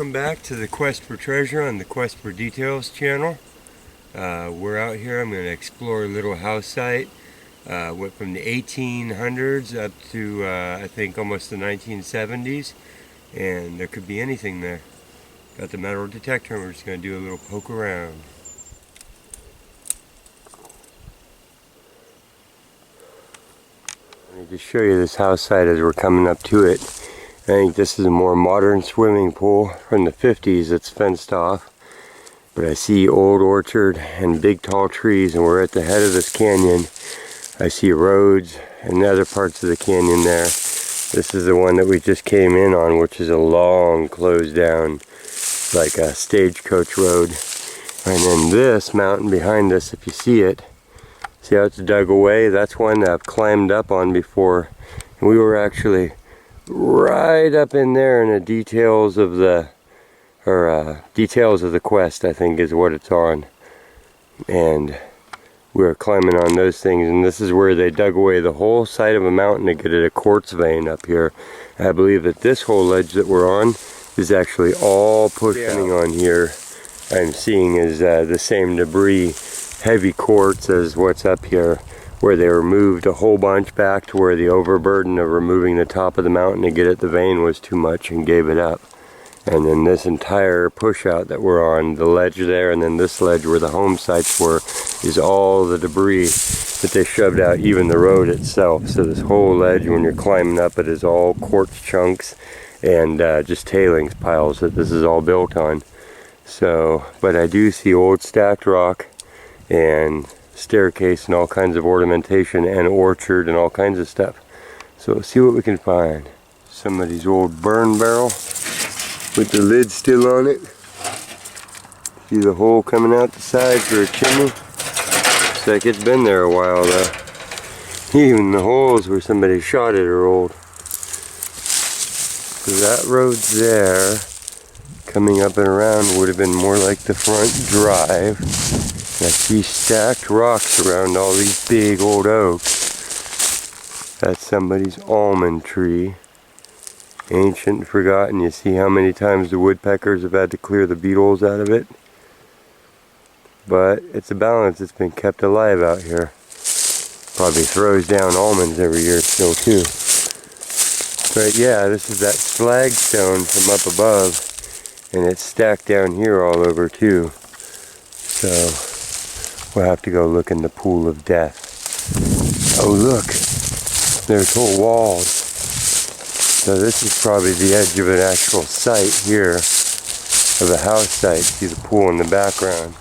Welcome back to the Quest for Treasure on the Quest for Details channel. We're out here. I'm going to explore a little house site. Went from the 1800s up to I think almost the 1970s, and there could be anything there. Got the metal detector, and we're just going to do a little poke around. Let me just show you this house site as we're coming up to it. I think this is a more modern swimming pool from the 50s. It's fenced off, but I see old orchard and big tall trees, and we're at the head of this canyon. I see roads and other parts of the canyon there. This is the one that we just came in on, which is a long closed down, like a stagecoach road. And then this mountain behind us, if you see it, see how it's dug away? That's one that I've climbed up on before, and we were actually right up in there in the details of the quest, I think is what it's on. And we were climbing on those things, and this is where they dug away the whole side of a mountain to get at a quartz vein up here. I believe that this whole ledge that we're on is actually all pushing on here. I'm seeing is the same debris, heavy quartz as what's up here, where they removed a whole bunch back to where the overburden of removing the top of the mountain to get at the vein was too much and gave it up. And then this entire push out that we're on, the ledge there, and then this ledge where the home sites were, is all the debris that they shoved out, even the road itself. So this whole ledge, when you're climbing up it, is all quartz chunks and just tailings piles that this is all built on. So, but I do see old stacked rock and staircase and all kinds of ornamentation and orchard and all kinds of stuff. So let's see what we can find. Somebody's old burn barrel with the lid still on it. See the hole coming out the side for a chimney? Looks like it's been there a while though. Even the holes where somebody shot it are old. So that road's there. Coming up and around would have been more like the front drive. I see stacked rocks around all these big old oaks. That's somebody's almond tree. Ancient and forgotten. You see how many times the woodpeckers have had to clear the beetles out of it? But it's a balance. It's been kept alive out here. Probably throws down almonds every year still too. But yeah, this is that flagstone from up above. And it's stacked down here all over too. So we'll have to go look in the pool of death. Oh look, there's whole walls. So this is probably the edge of an actual site here, of a house site. See the pool in the background.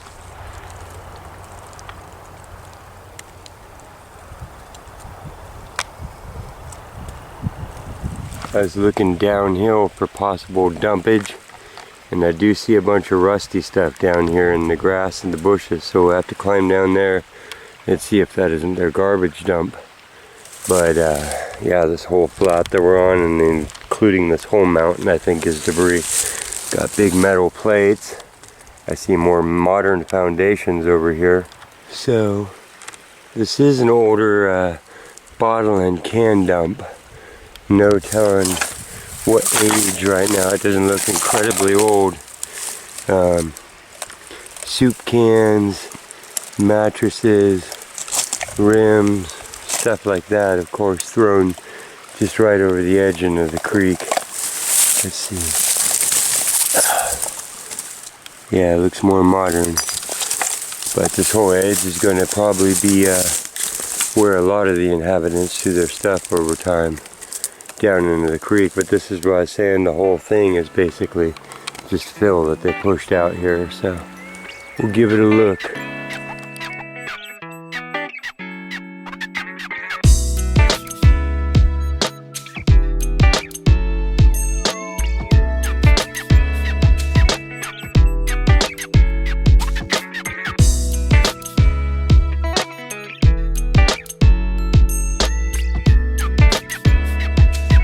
I was looking downhill for possible dumpage, and I do see a bunch of rusty stuff down here in the grass and the bushes, so we'll have to climb down there and see if that isn't their garbage dump. But yeah, this whole flat that we're on, and including this whole mountain, I think is debris. Got big metal plates. I see more modern foundations over here. So this is an older bottle and can dump. No telling what age right now. It doesn't look incredibly old. Soup cans, mattresses, rims, stuff like that, of course, thrown just right over the edge into the creek. Let's see. Yeah, it looks more modern. But this whole edge is going to probably be where a lot of the inhabitants threw their stuff over time, down into the creek. But this is what I was saying, the whole thing is basically just fill that they pushed out here, so we'll give it a look.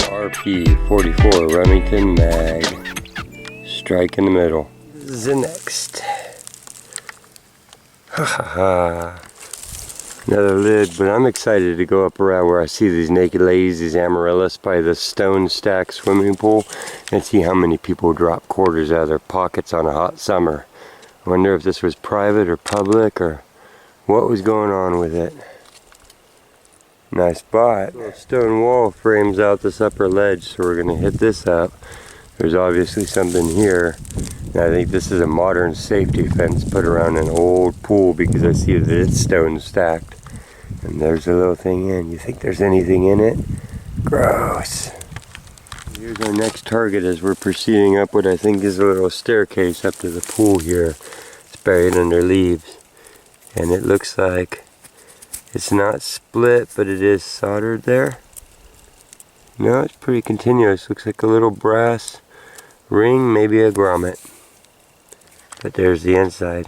RP44 Remington mag. Strike in the middle. The next. Ha ha ha. Another lid, but I'm excited to go up around where I see these naked ladies, these amaryllis by the stone stack swimming pool, and see how many people drop quarters out of their pockets on a hot summer. I wonder if this was private or public or what was going on with it. Nice spot. Little stone wall frames out this upper ledge, so we're going to hit this up. There's obviously something here. And I think this is a modern safety fence put around an old pool because I see that it's stone stacked. And there's a little thing in. You think there's anything in it? Gross. Here's our next target as we're proceeding up what I think is a little staircase up to the pool here. It's buried under leaves. And it looks like it's not split, but it is soldered there. No, it's pretty continuous. Looks like a little brass ring, maybe a grommet. But there's the inside.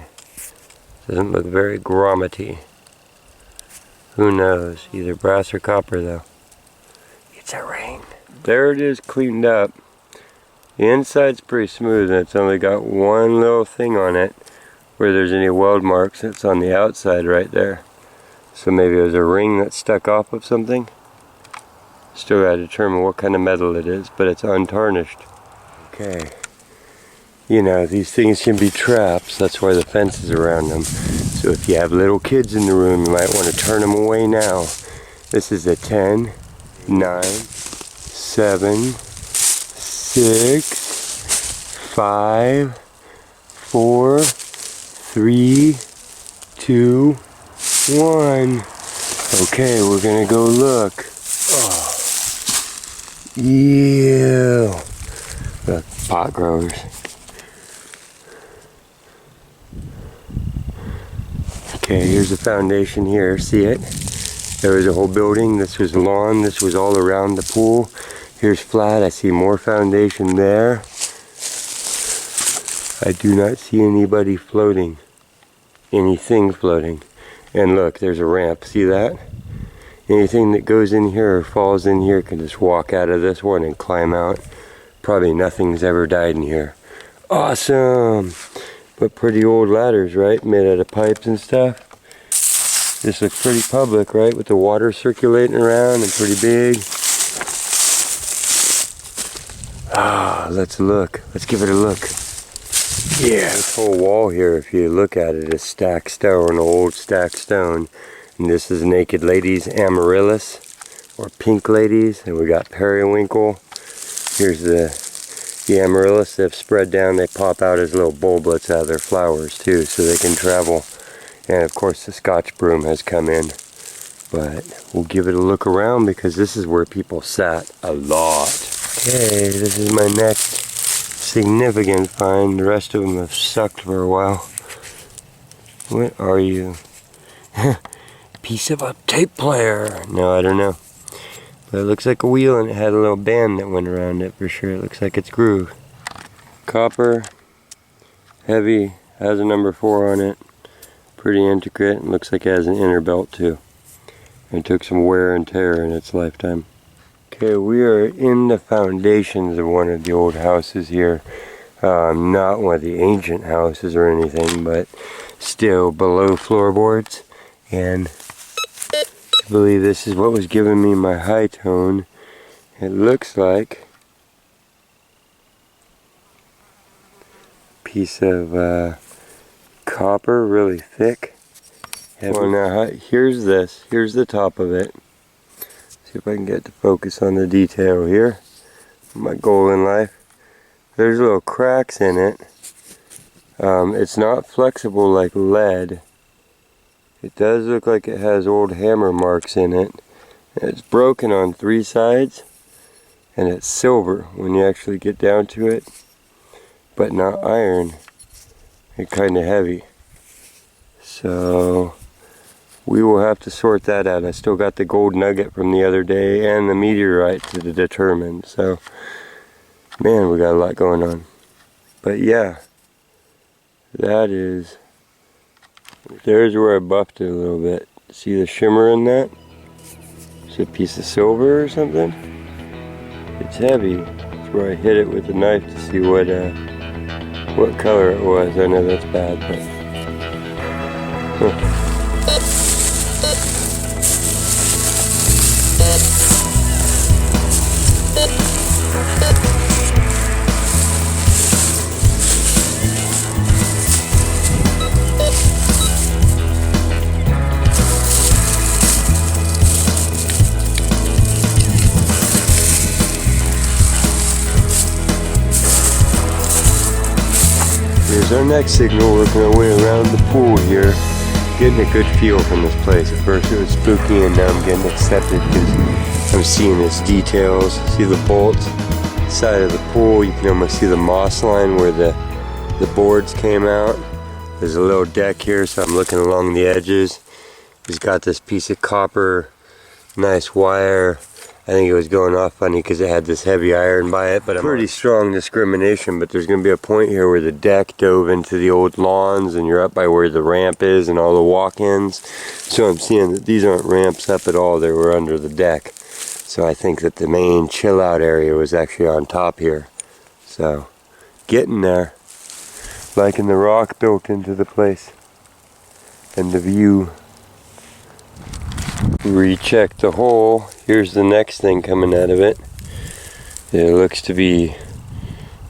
Doesn't look very grommety. Who knows? Either brass or copper though. It's a ring. There it is, cleaned up. The inside's pretty smooth and it's only got one little thing on it where there's any weld marks. It's on the outside right there. So maybe it was a ring that stuck off of something. Still gotta determine what kind of metal it is, but it's untarnished. Okay. You know, these things can be traps. That's why the fence is around them. So if you have little kids in the room, you might want to turn them away now. This is a 10, 9, 7, 6, 5, 4, 3, 2, 1. Okay, we're gonna go look. Oh. Yeah. Look, pot growers. Okay, here's the foundation here, see it? There was a whole building, this was lawn, this was all around the pool. Here's flat, I see more foundation there. I do not see anybody floating. Anything floating. And look, there's a ramp, see that? Anything that goes in here or falls in here can just walk out of this one and climb out. Probably nothing's ever died in here. Awesome! But pretty old ladders, right? Made out of pipes and stuff. This looks pretty public, right? With the water circulating around and pretty big. Ah, let's look. Let's give it a look. Yeah, this whole wall here, if you look at it, is stacked stone, old stacked stone. And this is naked ladies amaryllis, or pink ladies. And we got periwinkle. Here's the amaryllis. They've spread down, they pop out as little bulblets out of their flowers too, so they can travel. And of course the Scotch broom has come in. But we'll give it a look around because this is where people sat a lot. Okay, this is my next significant find. The rest of them have sucked for a while. What are you? Piece of a tape player. No, I don't know. But it looks like a wheel and it had a little band that went around it for sure. It looks like it's grooved. Copper, heavy, has a number 4 on it. Pretty intricate and looks like it has an inner belt too. It took some wear and tear in its lifetime. Okay, we are in the foundations of one of the old houses here. Not one of the ancient houses or anything, but still below floorboards. And I believe this is what was giving me my high tone. It looks like a piece of copper, really thick. Well, now here's this. Here's the top of it. See if I can get to focus on the detail here. My goal in life. There's little cracks in it. It's not flexible like lead. It does look like it has old hammer marks in it. It's broken on 3 sides. And it's silver when you actually get down to it. But not iron. It's kind of heavy. So we will have to sort that out. I still got the gold nugget from the other day and the meteorite to determine. So, man, we got a lot going on. But yeah, that is, there's where I buffed it a little bit. See the shimmer in that? It's a piece of silver or something. It's heavy. That's where I hit it with a knife to see what color it was. I know that's bad, but... Huh. Here's our next signal, working our way around the pool here. Getting a good feel from this place. At first it was spooky, and now I'm getting accepted because I'm seeing its details. See the bolts, side of the pool. You can almost see the moss line where the boards came out. There's a little deck here, so I'm looking along the edges. He's got this piece of copper, nice wire. I think it was going off funny because it had this heavy iron by it, but pretty strong discrimination. But there's going to be a point here where the deck dove into the old lawns, and you're up by where the ramp is and all the walk-ins. So I'm seeing that these aren't ramps up at all, they were under the deck. So I think that the main chill out area was actually on top here. So getting there, liking the rock built into the place and the view. Recheck the hole. Here's the next thing coming out of it. It looks to be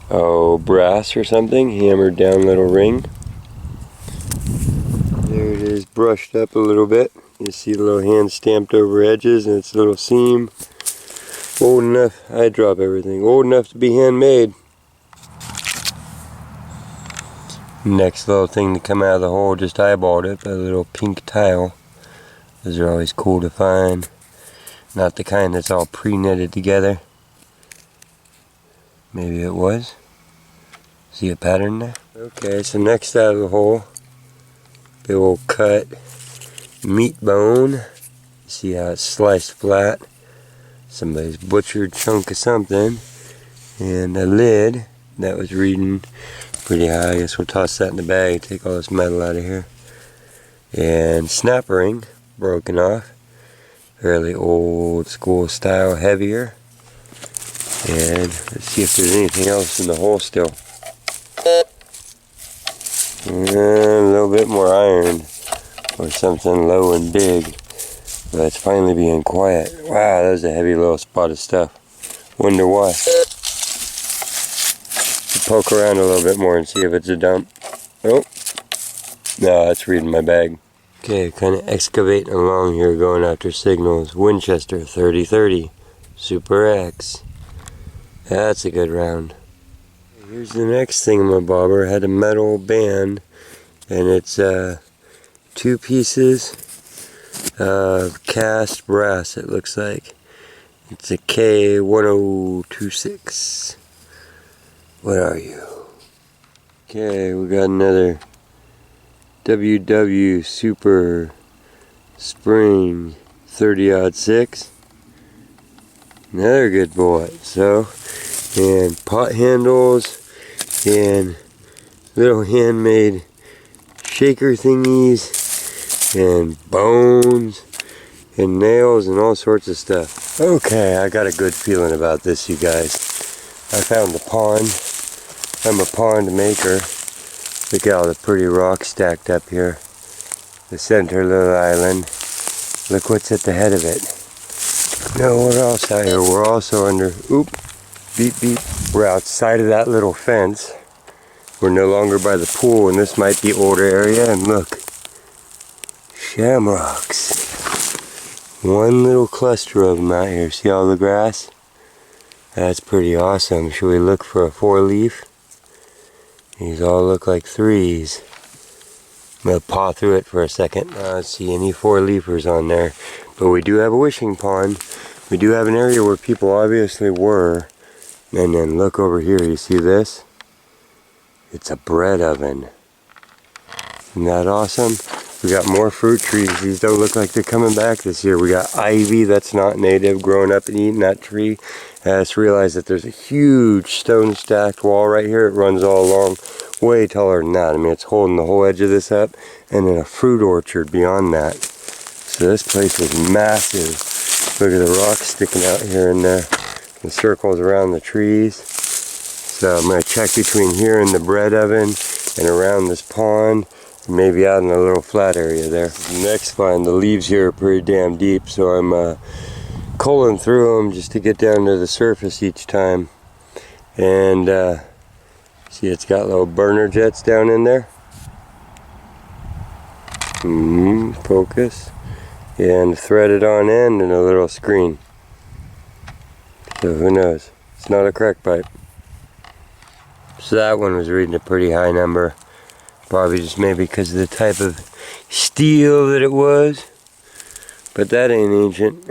brass or something, hammered down little ring. There it is, brushed up a little bit. You see the little hand stamped over edges and its little seam. Old enough, I drop everything, old enough to be handmade. Next little thing to come out of the hole, just eyeballed it, a little pink tile. Those are always cool to find. Not the kind that's all pre-knitted together. Maybe it was. See a pattern there? Okay, so next out of the hole, big old cut meat bone. See how it's sliced flat. Somebody's butchered chunk of something. And a lid that was reading pretty high. I guess we'll toss that in the bag, take all this metal out of here. And snap ring, broken off. Fairly old school style, heavier. And let's see if there's anything else in the hole still. And a little bit more iron or something low and big. But it's finally being quiet. Wow, that was a heavy little spot of stuff. Wonder why. Poke around a little bit more and see if it's a dump. Oh, no, that's reading my bag. Okay, kind of excavating along here, going after signals. Winchester 3030, Super X. That's a good round. Here's the next thingamabobber. Had a metal band, and it's 2 pieces of cast brass, it looks like. It's a K1026. What are you? Okay, we got another WW Super Spring 30-06. Another good boy. So, and pot handles and little handmade shaker thingies and bones and nails and all sorts of stuff. Okay, I got a good feeling about this, you guys. I found the pond. I'm a pond maker. Look at all the pretty rocks stacked up here. The center little island. Look what's at the head of it. No, what else out here? We're also under, beep beep. We're outside of that little fence. We're no longer by the pool, and this might be older area. And look, shamrocks. One little cluster of them out here. See all the grass? That's pretty awesome. Should we look for a 4-leaf? These all look like 3s. I'm going to paw through it for a second. I don't see any 4-leafers on there. But we do have a wishing pond. We do have an area where people obviously were. And then look over here. You see this? It's a bread oven. Isn't that awesome? We got more fruit trees. These don't look like they're coming back this year. We got ivy that's not native growing up and eating that tree. And I just realized that there's a huge stone stacked wall right here. It runs all along, way taller than that. I mean, it's holding the whole edge of this up, and then a fruit orchard beyond that. So this place was massive. Look at the rocks sticking out here and there. The circles around the trees. So I'm going to check between here and the bread oven and around this pond. Maybe out in a little flat area there. Next find, the leaves here are pretty damn deep, so I'm culling through them just to get down to the surface each time. And see, it's got little burner jets down in there. Focus. And threaded on end and a little screen. So who knows? It's not a crack pipe. So that one was reading a pretty high number. Probably just maybe because of the type of steel that it was. But that ain't ancient.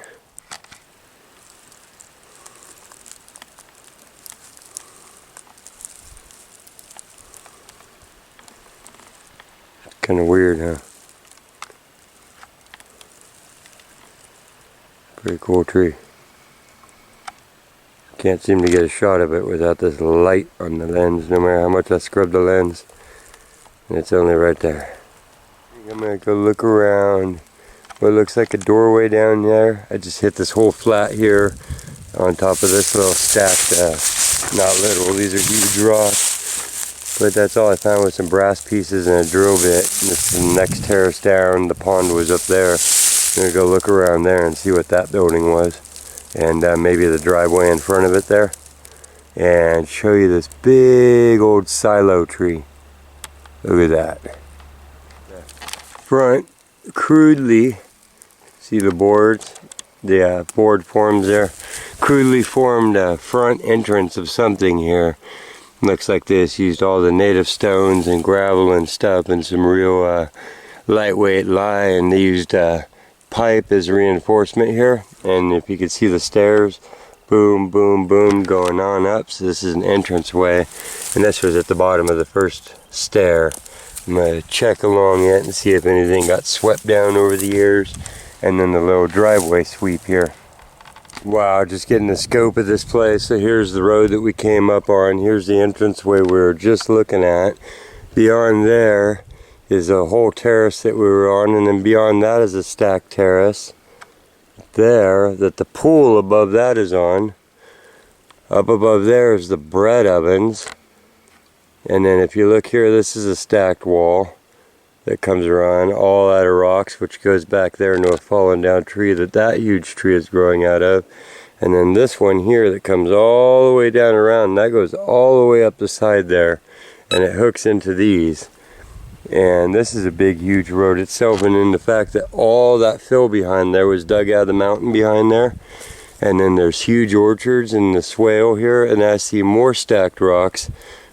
Kind of weird, huh? Pretty cool tree. Can't seem to get a shot of it without this light on the lens, no matter how much I scrub the lens. And it's only right there. I'm gonna go look around what looks like a doorway down there. I just hit this whole flat here on top of this little stacked, not literal, these are huge rocks. But that's all I found was some brass pieces and a drill bit. And this is the next terrace down, the pond was up there. I'm gonna go look around there and see what that building was. And maybe the driveway in front of it there. And show you this big old silo tree. Look at that. Front, crudely, see the boards? The board forms there. Crudely formed front entrance of something here. Looks like this. Used all the native stones and gravel and stuff and some real lightweight lye. And they used pipe as reinforcement here. And if you could see the stairs, boom, boom, boom, going on up. So this is an entrance way. And this was at the bottom of the first stair. I'm going to check along it and see if anything got swept down over the years. And then the little driveway sweep here. Wow, just getting the scope of this place. So here's the road that we came up on. Here's the entranceway we were just looking at. Beyond there is a whole terrace that we were on. And then beyond that is a stacked terrace. There, that the pool above that is on. Up above there is the bread ovens. And then if you look here, this is a stacked wall that comes around all out of rocks, which goes back there into a fallen down tree that huge tree is growing out of. And then this one here that comes all the way down around, that goes all the way up the side there, and it hooks into these. And this is a big, huge road itself, and in the fact that all that fill behind there was dug out of the mountain behind there. And then there's huge orchards in the swale here, and I see more stacked rocks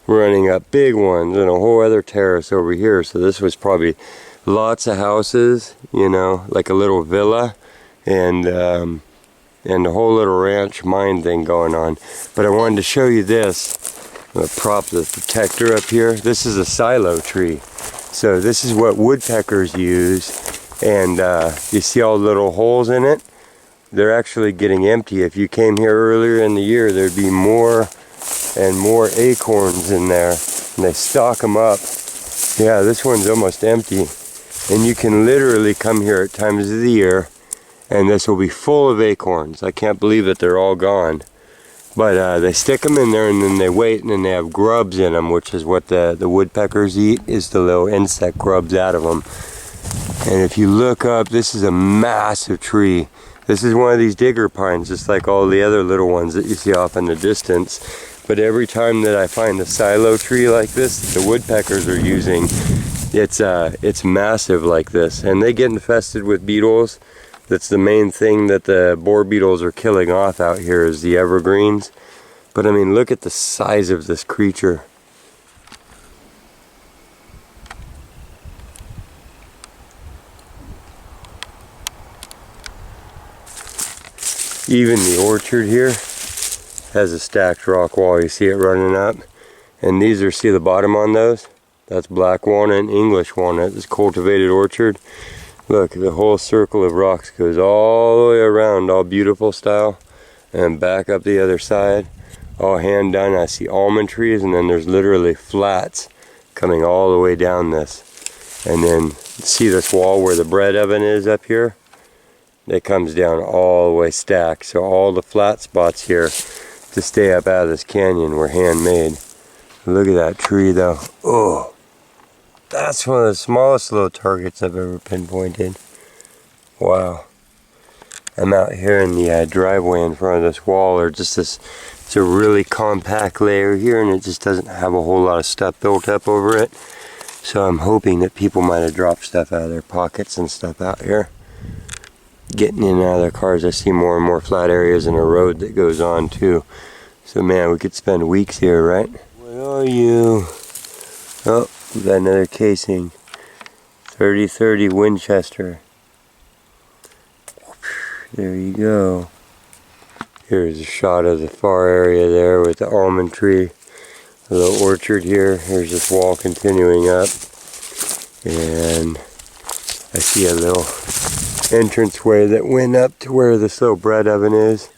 running up, big ones, and a whole other terrace over here. So this was probably lots of houses, you know, like a little villa, and the whole little ranch mine thing going on. But I wanted to show you this. I'm gonna prop the detector up here. This is a silo tree. So this is what woodpeckers use, and you see all the little holes in it? They're actually getting empty. If you came here earlier in the year, there'd be more and more acorns in there, and they stock them up. Yeah, this one's almost empty, and you can literally come here at times of the year and this will be full of acorns. I can't believe that they're all gone, but they stick them in there and then they wait, and then they have grubs in them, which is what the woodpeckers eat, is the little insect grubs out of them. And if you look up, this is a massive tree. This is one of these digger pines, just like all the other little ones that you see off in the distance. But every time that I find a silo tree like this, the woodpeckers are using, it's massive like this. And they get infested with beetles. That's the main thing that the boar beetles are killing off out here, is the evergreens. But I mean, look at the size of this creature. Even the orchard here has a stacked rock wall. You see it running up. And these are, see the bottom on those? That's black walnut and English walnut. This cultivated orchard. Look, the whole circle of rocks goes all the way around, all beautiful style. And back up the other side, all hand done. I see almond trees, and then there's literally flats coming all the way down this. And then see this wall where the bread oven is up here? It comes down all the way stacked. So all the flat spots here to stay up out of this canyon were handmade. Look at that tree though. Oh, that's one of the smallest little targets I've ever pinpointed. Wow. I'm out here in the driveway in front of this wall, or just this, it's a really compact layer here, and it just doesn't have a whole lot of stuff built up over it. So I'm hoping that people might have dropped stuff out of their pockets and stuff out here. Getting in and out of their cars, I see more and more flat areas and a road that goes on too. So man, we could spend weeks here, right? What are you? Oh, We got another casing. 30-30 Winchester. There you go. Here's a shot of the far area there with the almond tree. A little orchard here. Here's this wall continuing up. And I see a little entranceway that went up to where this little bread oven is.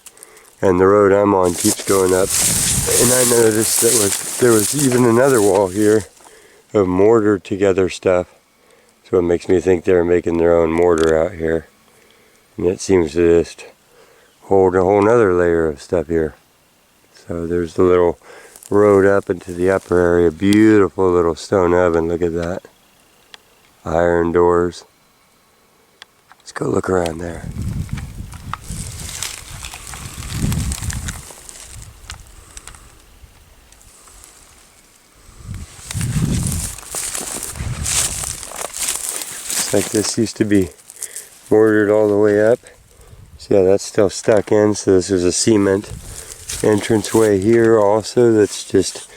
And the road I'm on keeps going up. And I noticed that there was even another wall here of mortar together stuff. So it makes me think they're making their own mortar out here. And it seems to just hold a whole nother layer of stuff here. So there's the little road up into the upper area. Beautiful little stone oven, look at that. Iron doors. Let's go look around there. Looks like this used to be mortared all the way up. So yeah, that's still stuck in, so this is a cement entranceway here also that's just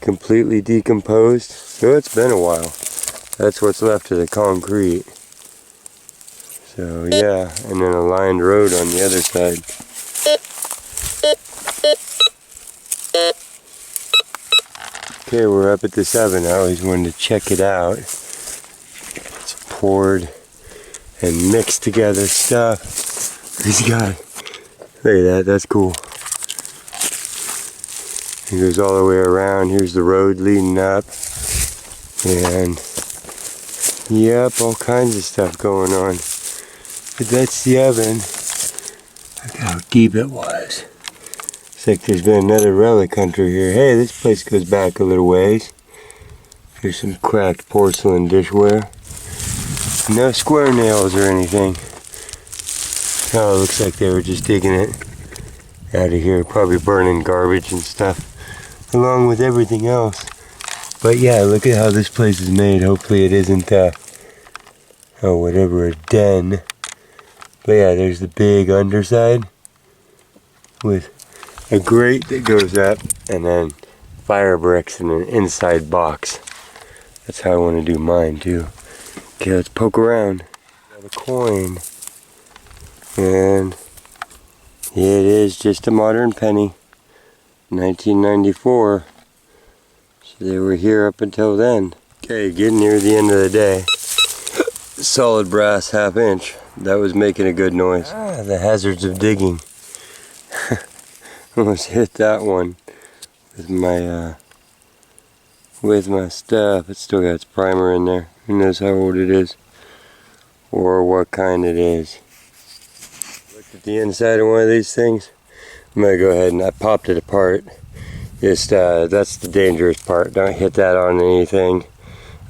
completely decomposed. So it's been a while. That's what's left of the concrete. So yeah, and then a lined road on the other side. Okay, we're up at this oven. I always wanted to check it out. It's poured and mixed together stuff. He's got, look at that, that's cool. It goes all the way around. Here's the road leading up. And yep, all kinds of stuff going on. But that's the oven. Look how deep it was. It's like there's been another relic hunter here. Hey, this place goes back a little ways. Here's some cracked porcelain dishware. No square nails or anything. Oh, it looks like they were just digging it out of here. Probably burning garbage and stuff along with everything else. But yeah, look at how this place is made. Hopefully it isn't whatever, a den. But yeah, there's the big underside with a grate that goes up and then fire bricks in an inside box. That's how I want to do mine too. Okay, let's poke around. Got a coin. And it is just a modern penny. 1994. So they were here up until then. Okay, getting near the end of the day. Solid brass 1/2 inch. That was making a good noise. Ah, the hazards of digging. Almost hit that one with my stuff. It's still got its primer in there. Who knows how old it is or what kind it is. Look at the inside of one of these things. I'm gonna go ahead and I popped it apart. Just that's the dangerous part. Don't hit that on anything.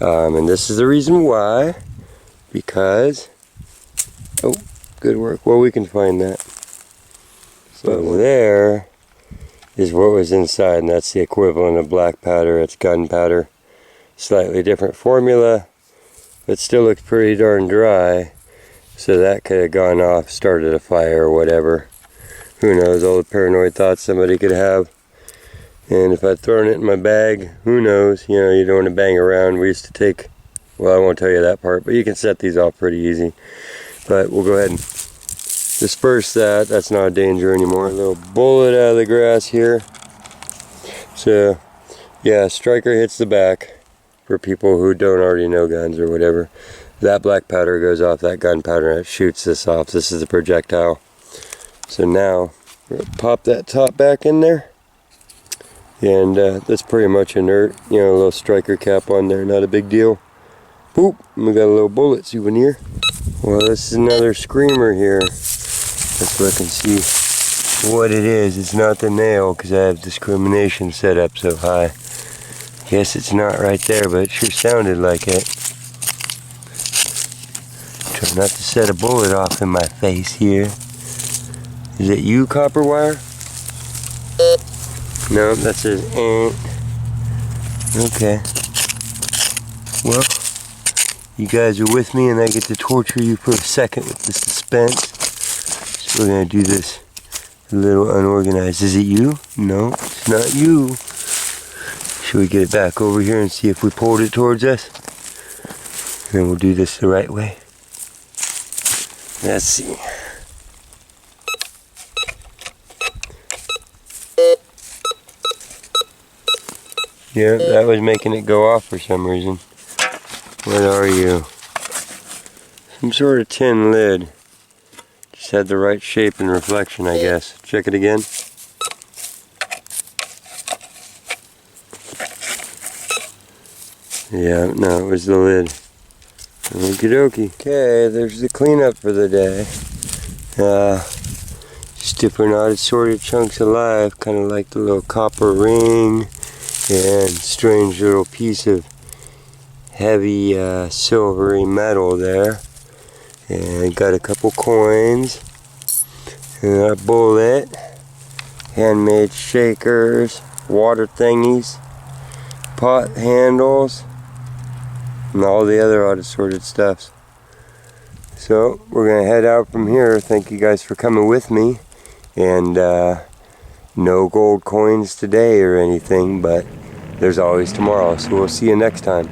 And this is the reason why. Because oh, good work. Well, we can find that. So there is what was inside, and that's the equivalent of black powder. It's gunpowder. Slightly different formula, but still looks pretty darn dry. So that could have gone off, started a fire or whatever. Who knows, all the paranoid thoughts somebody could have. And if I'd thrown it in my bag, who knows, you know, you don't want to bang around. We used to take, well, I won't tell you that part, but you can set these off pretty easy. But we'll go ahead and disperse that. That's not a danger anymore. A little bullet out of the grass here. So yeah, striker hits the back for people who don't already know guns or whatever. That black powder goes off that gunpowder and it shoots this off. This is the projectile. So now we're gonna pop that top back in there, and that's pretty much inert. You know, a little striker cap on there, not a big deal. Boop, and we got a little bullet souvenir. Well, this is another screamer here. Let's look and see what it is. It's not the nail because I have discrimination set up so high. Guess it's not right there, but it sure sounded like it. Try not to set a bullet off in my face here. Is it you, copper wire? No, that says ain't. Okay. Well, you guys are with me and I get to torture you for a second with the suspense. So we're gonna do this a little unorganized. Is it you? No, it's not you. Should we get it back over here and see if we pulled it towards us? And then we'll do this the right way. Let's see. Yeah, that was making it go off for some reason. What are you? Some sort of tin lid. Just had the right shape and reflection, I guess. Check it again. Yeah, no, it was the lid. Okie dokie. Okay, there's the cleanup for the day. Just different odd assorted chunks of life, kind of like the little copper ring and strange little piece of heavy silvery metal there. And got a couple coins and a bullet, handmade shakers, water thingies, pot handles, and all the other odd assorted stuffs. So we're gonna head out from here. Thank you guys for coming with me, and no gold coins today or anything, but there's always tomorrow, so we'll see you next time.